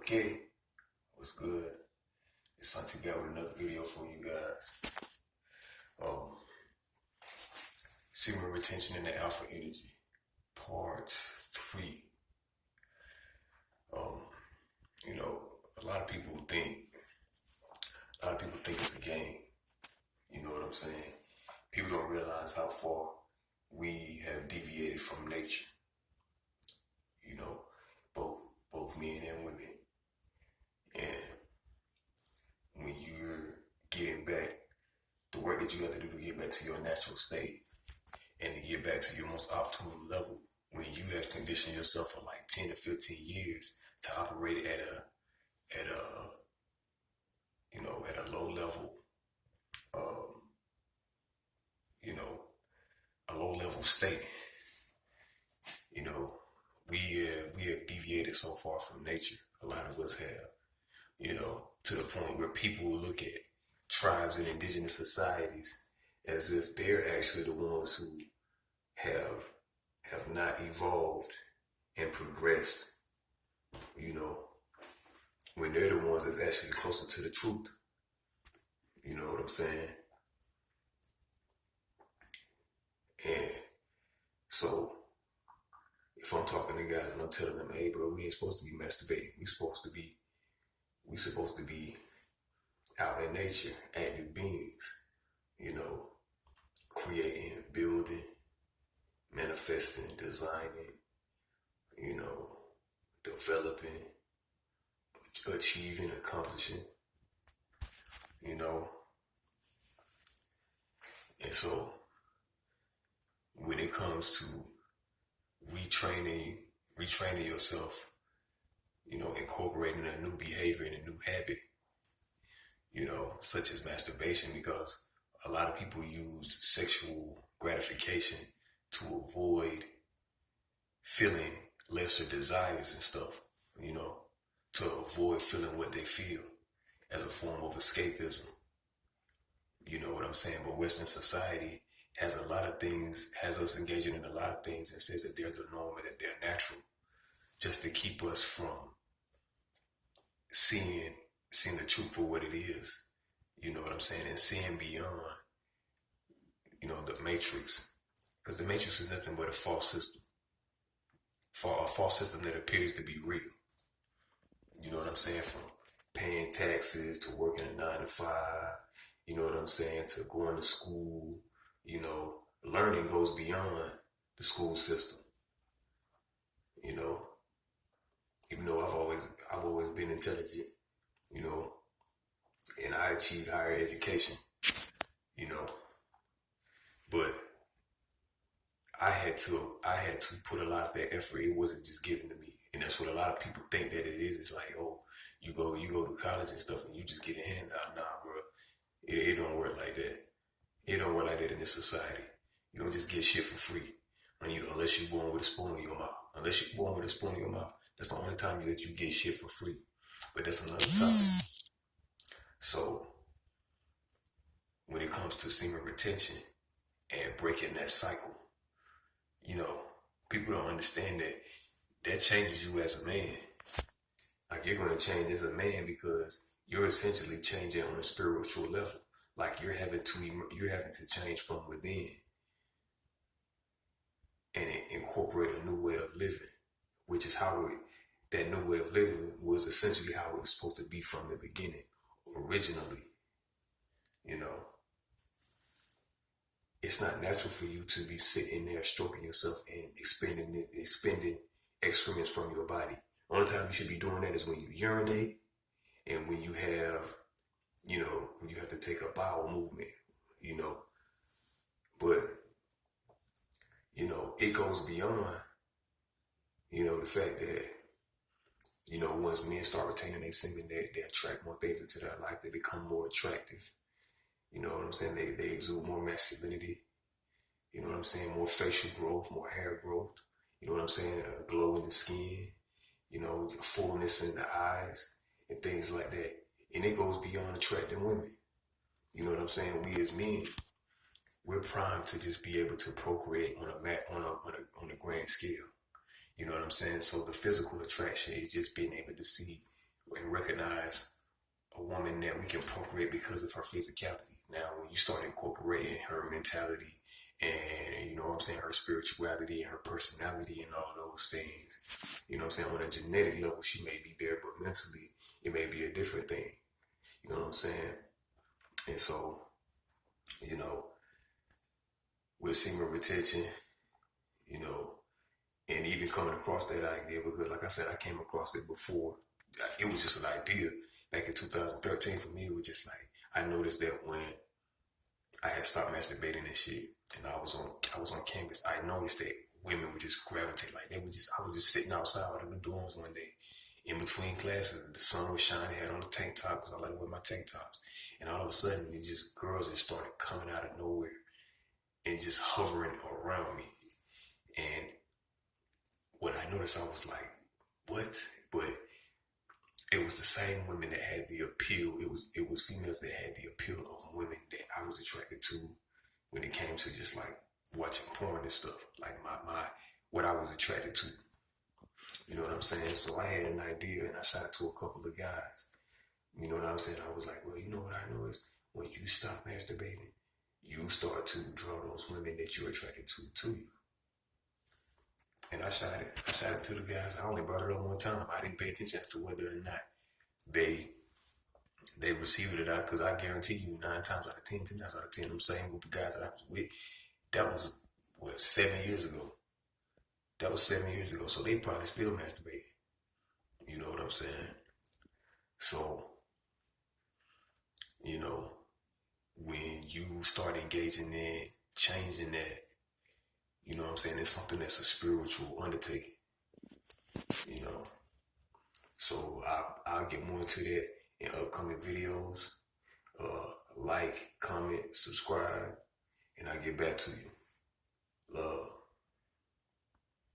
Okay, what's good? It's Santi back with another video for you guys. Um, Semen retention in the alpha energy, part 3. Um, you know, a lot of people think, it's a game. You know what I'm saying? People don't realize how far we have deviated from nature. You know, both men and women. And when you're getting back, the work that you have to do to get back to your natural state and to get back to your most optimal level, when you have conditioned yourself for like 10 to 15 years to operate at a low level, um, you know, a low level state, you know, we have deviated so far from nature. A lot of us have, to the point where people look at tribes and indigenous societies as if they're actually the ones who have not evolved and progressed, when they're the ones that's actually closer to the truth. You know what I'm saying? And so if I'm talking to guys and I'm telling them, hey bro, we ain't supposed to be masturbating. We supposed to be out in nature, active beings, creating, building, manifesting, designing, developing, achieving, accomplishing, and so when it comes to retraining yourself, incorporating a new behavior and a new habit, such as masturbation, because a lot of people use sexual gratification to avoid feeling lesser desires and stuff, to avoid feeling what they feel as a form of escapism. You know what I'm saying? But Western society has has us engaging in a lot of things and says that they're the norm and that they're natural, just to keep us from seeing the truth for what it is. You know what I'm saying? And seeing beyond, the matrix. Because the matrix is nothing but a false system. A false system that appears to be real. You know what I'm saying? From paying taxes to working a 9 to 5, you know what I'm saying, to going to school, learning goes beyond the school system. Even though I've always been intelligent, and I achieved higher education, but I had to put a lot of that effort. It wasn't just given to me. And that's what a lot of people think that it is. It's like, oh, you go to college and stuff and you just get a handout. Nah, bro. It don't work like that. It don't work like that in this society. You don't just get shit for free. Unless you're born with a spoon in your mouth. Unless you're born with a spoon in your mouth. That's the only time that you get shit for free. But that's another topic. So when it comes to semen retention and breaking that cycle, people don't understand that changes you as a man. Like, you're going to change as a man because you're essentially changing on a spiritual level. Like, you're having to change from within and incorporate a new way of living, which is that new way of living was essentially how it was supposed to be from the beginning, originally. It's not natural for you to be sitting there stroking yourself and expending excrements from your body. Only time you should be doing that is when you urinate and when you have, when you have to take a bowel movement, But, it goes beyond, the fact that, once men start retaining their semen, they attract more things into their life. They become more attractive. You know what I'm saying? They exude more masculinity. You know what I'm saying? More facial growth, more hair growth. You know what I'm saying? A glow in the skin. Fullness in the eyes and things like that. And it goes beyond attracting women. You know what I'm saying? We as men, we're primed to just be able to procreate on a grand scale. You know what I'm saying? So the physical attraction is just being able to see and recognize a woman that we can procreate because of her physicality. Now, when you start incorporating her mentality and, you know what I'm saying, her spirituality and her personality and all those things, you know what I'm saying, on a genetic level, she may be there, but mentally, it may be a different thing. You know what I'm saying? And so, you know, with semen retention, you know, and even coming across that idea, because like I said, I came across it before. It was just an idea back in 2013 for me. It was just like, I noticed that when I had stopped masturbating and shit, and I was on campus, I noticed that women would just gravitate, like they would just, I was just sitting outside of the dorms one day in between classes. The sun was shining, I had on the tank top because I like to wear my tank tops. And all of a sudden, girls just started coming out of nowhere and just hovering around me. And what I noticed, I was like, what? But it was the same women that had the appeal. It was females that had the appeal of women that I was attracted to when it came to just like watching porn and stuff. Like my what I was attracted to. You know what I'm saying? So I had an idea and I shot it to a couple of guys. You know what I'm saying? I was like, well, you know what I know is when you stop masturbating, you start to draw those women that you're attracted to you. And I shot it. I shot it to the guys. I only brought it up one time. I didn't pay attention as to whether or not they received it out, because I guarantee you 9 times out of 10, 10 times out of 10, them same group of guys that I was with, that was what, 7 years ago. That was 7 years ago. So they probably still masturbating. You know what I'm saying? So, you know, when you start engaging in changing that, you know what I'm saying, it's something that's a spiritual undertaking, you know. So I'll get more into that in upcoming videos. Like, comment, subscribe, and I'll get back to you.